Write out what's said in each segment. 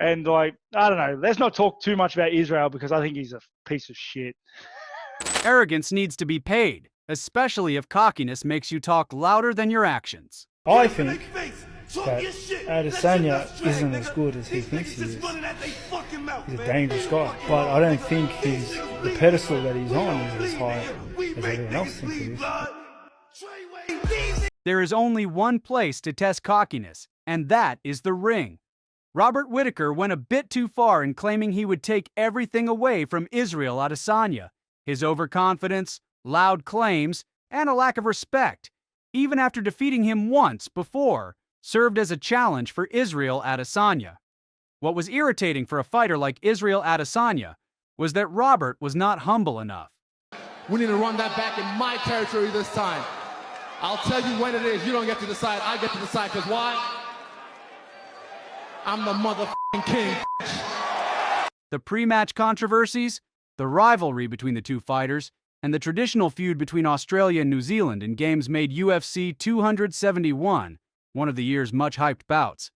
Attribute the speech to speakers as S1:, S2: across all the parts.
S1: And like, I don't know, let's not talk too much about Israel because I think he's a piece of shit.
S2: Arrogance needs to be paid, especially if cockiness makes you talk louder than your actions.
S3: I think that Adesanya isn't as good as he thinks he is. He's a dangerous guy, but I don't think the pedestal that he's on is as high as everyone else thinks it is.
S2: There is only one place to test cockiness, and that is the ring. Robert Whittaker went a bit too far in claiming he would take everything away from Israel Adesanya. His overconfidence, loud claims, and a lack of respect, even after defeating him once before, served as a challenge for Israel Adesanya. What was irritating for a fighter like Israel Adesanya was that Robert was not humble enough.
S4: We need to run that back in my territory this time. I'll tell you when it is. You don't get to decide. I get to decide. Because why? I'm the motherfucking king.
S2: The pre-match controversies, the rivalry between the two fighters, and the traditional feud between Australia and New Zealand in games made UFC 271 one of the year's much-hyped bouts.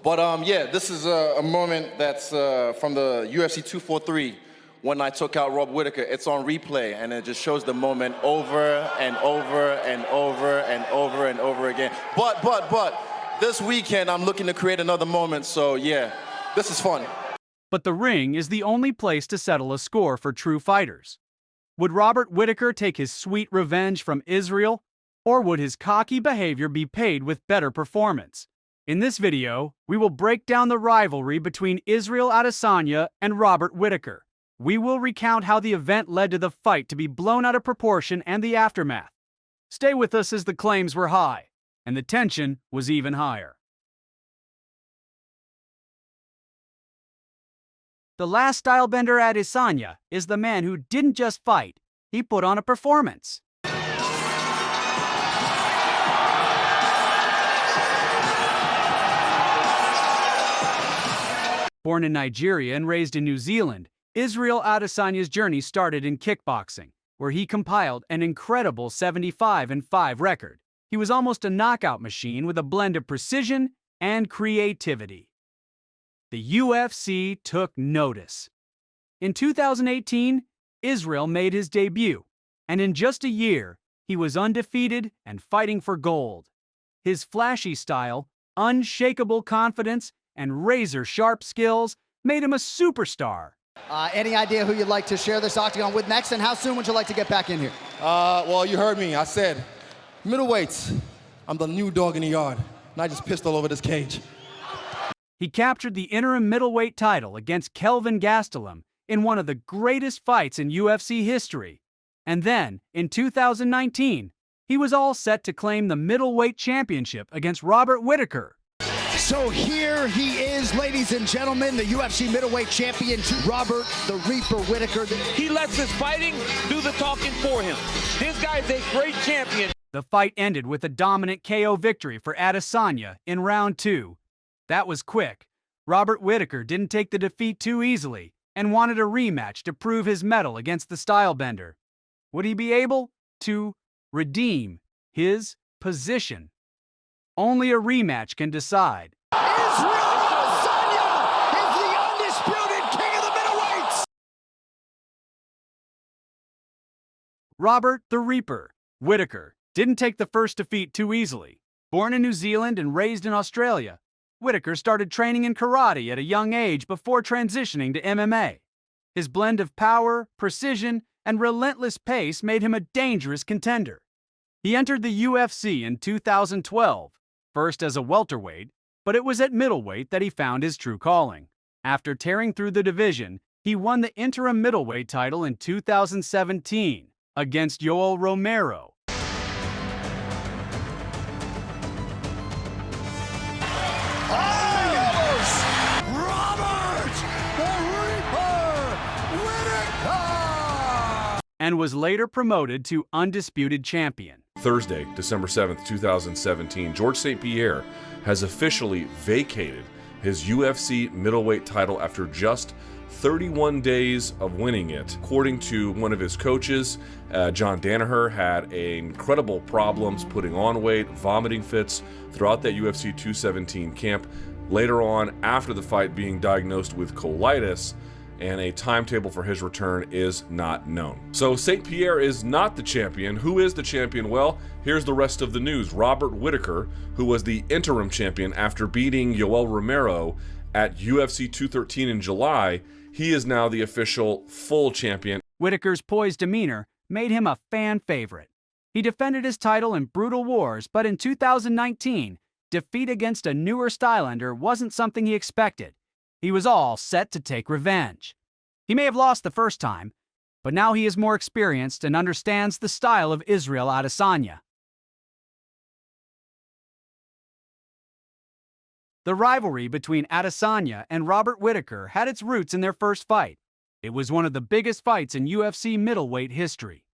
S5: But yeah, this is a moment that's from the UFC 243 when I took out Robert Whittaker. It's on replay, and it just shows the moment over and over and over and over and over again. But this weekend, I'm looking to create another moment, so yeah, this is fun.
S2: But the ring is the only place to settle a score for true fighters. Would Robert Whittaker take his sweet revenge from Israel, or would his cocky behavior be paid with better performance? In this video, we will break down the rivalry between Israel Adesanya and Robert Whittaker. We will recount how the event led to the fight to be blown out of proportion and the aftermath. Stay with us as the claims were high, and the tension was even higher. The Last Stylebender Adesanya is the man who didn't just fight, he put on a performance. Born in Nigeria and raised in New Zealand, Israel Adesanya's journey started in kickboxing, where he compiled an incredible 75-5 record. He was almost a knockout machine with a blend of precision and creativity. The UFC took notice. In 2018, Israel made his debut, and in just a year, he was undefeated and fighting for gold. His flashy style, unshakable confidence, and razor-sharp skills made him a superstar.
S6: Any idea who you'd like to share this octagon with next, and how soon would you like to get back in here?
S4: Well, you heard me. I said, middleweights. I'm the new dog in the yard, and I just pissed all over this cage.
S2: He captured the interim middleweight title against Kelvin Gastelum in one of the greatest fights in UFC history. And then, in 2019, he was all set to claim the middleweight championship against Robert Whittaker.
S6: So here he is, ladies and gentlemen, the UFC middleweight champion, Robert the Reaper Whittaker.
S7: He lets his fighting do the talking for him. This guy's a great champion.
S2: The fight ended with a dominant KO victory for Adesanya in round 2. That was quick. Robert Whittaker didn't take the defeat too easily and wanted a rematch to prove his mettle against the Stylebender. Would he be able to redeem his position? Only a rematch can decide.
S6: Israel Adesanya is the undisputed king of the middleweights!
S2: Robert the Reaper Whittaker didn't take the first defeat too easily. Born in New Zealand and raised in Australia, Whittaker started training in karate at a young age before transitioning to MMA. His blend of power, precision, and relentless pace made him a dangerous contender. He entered the UFC in 2012, first as a welterweight, but it was at middleweight that he found his true calling. After tearing through the division, he won the interim middleweight title in 2017 against Yoel Romero. And was later promoted to undisputed champion.
S8: Thursday, December 7th, 2017, George St. Pierre has officially vacated his UFC middleweight title after just 31 days of winning it. According to one of his coaches, John Danaher had incredible problems putting on weight, vomiting fits throughout that UFC 217 camp, later on after the fight being diagnosed with colitis, and a timetable for his return is not known. So St. Pierre is not the champion. Who is the champion? Well, here's the rest of the news. Robert Whittaker, who was the interim champion after beating Yoel Romero at UFC 213 in July, he is now the official full champion.
S2: Whittaker's poised demeanor made him a fan favorite. He defended his title in brutal wars, but in 2019, defeat against a newer Stylebender wasn't something he expected. He was all set to take revenge. He may have lost the first time, but now he is more experienced and understands the style of Israel Adesanya. The rivalry between Adesanya and Robert Whittaker had its roots in their first fight. It was one of the biggest fights in UFC middleweight history.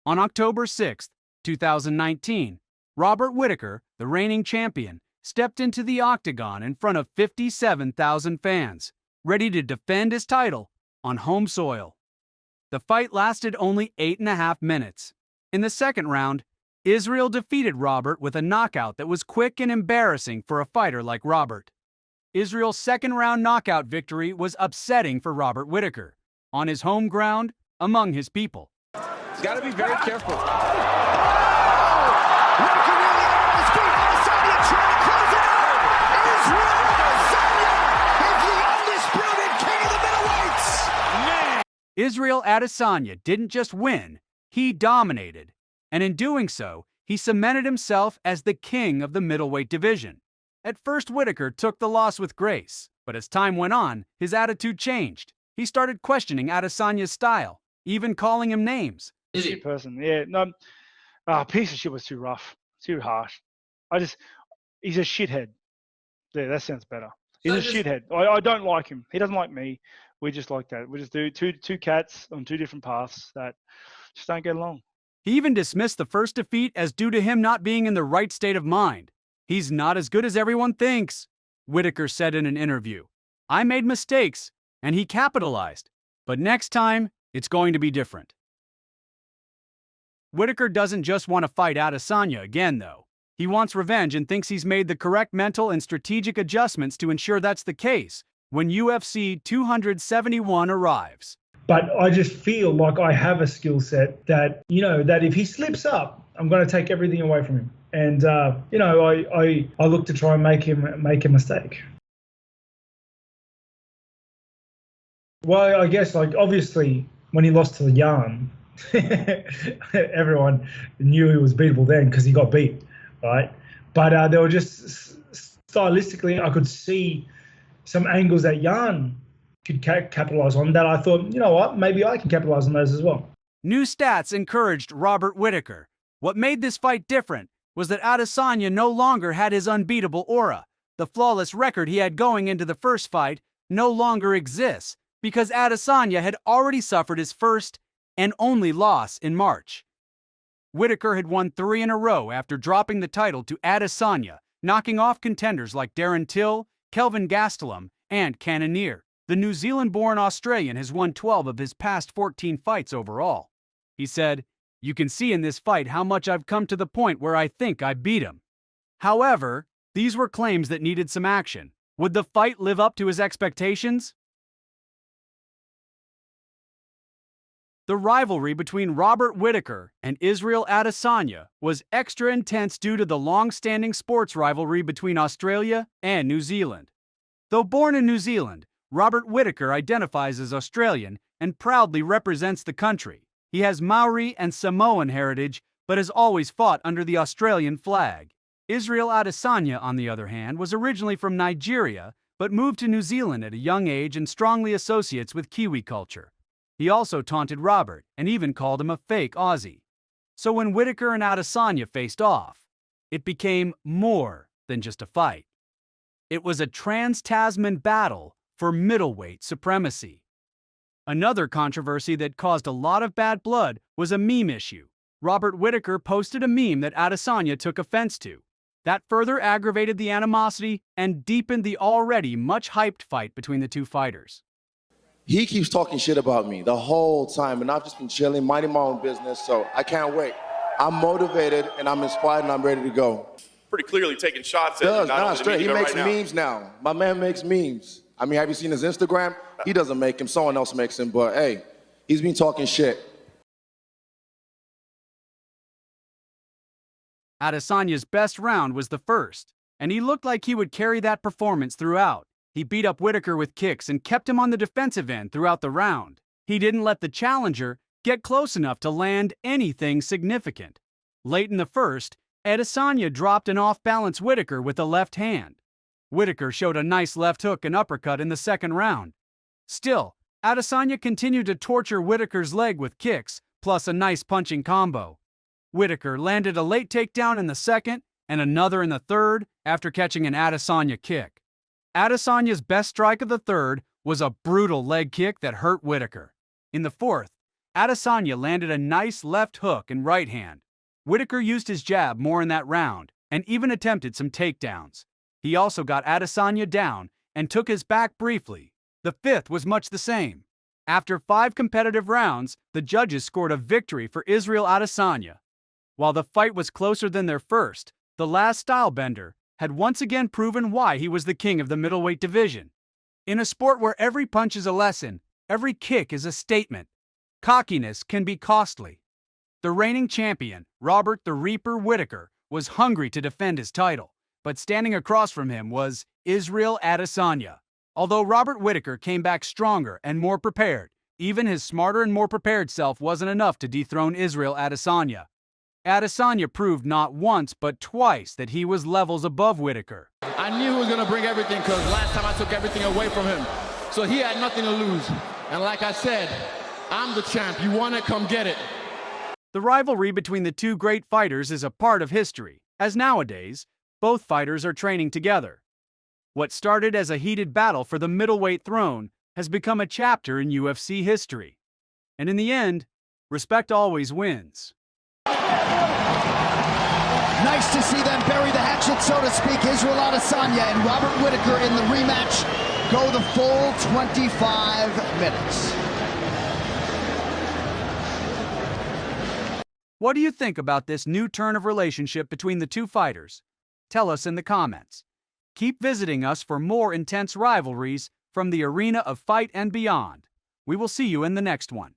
S2: On October 6, 2019, Robert Whittaker, the reigning champion, stepped into the octagon in front of 57,000 fans, ready to defend his title on home soil. The fight lasted only 8.5 minutes. In the second round, Israel defeated Robert with a knockout that was quick and embarrassing for a fighter like Robert. Israel's second-round knockout victory was upsetting for Robert Whittaker, on his home ground, among his people.
S7: He's got to be very careful.
S2: Israel Adesanya didn't just win, he dominated. And in doing so, he cemented himself as the king of the middleweight division. At first, Whittaker took the loss with grace, but as time went on, his attitude changed. He started questioning Adesanya's style, even calling him names.
S1: Shit person, yeah. No, piece of shit was too rough, too harsh. He's a shithead. Yeah, that sounds better. He's a shithead. I don't like him. He doesn't like me. We just like that. We just do two cats on two different paths that just don't get along.
S2: He even dismissed the first defeat as due to him not being in the right state of mind. He's not as good as everyone thinks, Whittaker said in an interview. I made mistakes, and he capitalized. But next time, it's going to be different. Whittaker doesn't just want to fight Adesanya again, though. He wants revenge and thinks he's made the correct mental and strategic adjustments to ensure that's the case when UFC 271 arrives.
S3: But I just feel like I have a skill set that, that if he slips up, I'm going to take everything away from him. And, I look to try and make a mistake. Well, I guess, obviously, when he lost to the Yarn, everyone knew he was beatable then because he got beat, right? But they were just stylistically, I could see some angles that Yarn could capitalize on that I thought, you know what, maybe I can capitalize on those as well.
S2: New stats encouraged Robert Whittaker. What made this fight different was that Adesanya no longer had his unbeatable aura. The flawless record he had going into the first fight no longer exists because Adesanya had already suffered his first and only loss in March. Whittaker had won 3 in a row after dropping the title to Adesanya, knocking off contenders like Darren Till, Kelvin Gastelum, and Cannonier. The New Zealand-born Australian has won 12 of his past 14 fights overall. He said, "You can see in this fight how much I've come to the point where I think I beat him." However, these were claims that needed some action. Would the fight live up to his expectations? The rivalry between Robert Whittaker and Israel Adesanya was extra intense due to the long-standing sports rivalry between Australia and New Zealand. Though born in New Zealand, Robert Whittaker identifies as Australian and proudly represents the country. He has Maori and Samoan heritage, but has always fought under the Australian flag. Israel Adesanya, on the other hand, was originally from Nigeria, but moved to New Zealand at a young age and strongly associates with Kiwi culture. He also taunted Robert and even called him a fake Aussie. So when Whittaker and Adesanya faced off, it became more than just a fight. It was a trans-Tasman battle for middleweight supremacy. Another controversy that caused a lot of bad blood was a meme issue. Robert Whittaker posted a meme that Adesanya took offense to. That further aggravated the animosity and deepened the already much hyped fight between the two fighters.
S5: He keeps talking shit about me the whole time, and I've just been chilling, minding my own business, so I can't wait. I'm motivated, and I'm inspired, and I'm ready to go.
S9: pretty clearly taking shots at him. Not only the
S5: straight. He
S9: media
S5: makes
S9: right now.
S5: memes now. My man makes memes. I mean, have you seen his Instagram? He doesn't make him. Someone else makes him. But, hey, he's been talking shit.
S2: Adesanya's best round was the first, and he looked like he would carry that performance throughout. He beat up Whittaker with kicks and kept him on the defensive end throughout the round. He didn't let the challenger get close enough to land anything significant. Late in the first, Adesanya dropped an off-balance Whittaker with the left hand. Whittaker showed a nice left hook and uppercut in the second round. Still, Adesanya continued to torture Whittaker's leg with kicks, plus a nice punching combo. Whittaker landed a late takedown in the second and another in the third after catching an Adesanya kick. Adesanya's best strike of the third was a brutal leg kick that hurt Whittaker. In the fourth, Adesanya landed a nice left hook and right hand. Whittaker used his jab more in that round and even attempted some takedowns. He also got Adesanya down and took his back briefly. The fifth was much the same. After 5 competitive rounds, the judges scored a victory for Israel Adesanya. While the fight was closer than their first, the Last Stylebender had once again proven why he was the king of the middleweight division. In a sport where every punch is a lesson, every kick is a statement, cockiness can be costly. The reigning champion, Robert the Reaper Whittaker, was hungry to defend his title, but standing across from him was Israel Adesanya. Although Robert Whittaker came back stronger and more prepared, even his smarter and more prepared self wasn't enough to dethrone Israel Adesanya. Adesanya proved not once but twice that he was levels above Whittaker.
S4: I knew he was going to bring everything because last time I took everything away from him. So he had nothing to lose. And like I said, I'm the champ. You want it, come get it.
S2: The rivalry between the two great fighters is a part of history, as nowadays, both fighters are training together. What started as a heated battle for the middleweight throne has become a chapter in UFC history. And in the end, respect always wins.
S6: Nice to see them bury the hatchet, so to speak. Israel Adesanya and Robert Whittaker in the rematch go the full 25 minutes.
S2: What do you think about this new turn of relationship between the two fighters? Tell us in the comments. Keep visiting us for more intense rivalries from the arena of fight and beyond. We will see you in the next one.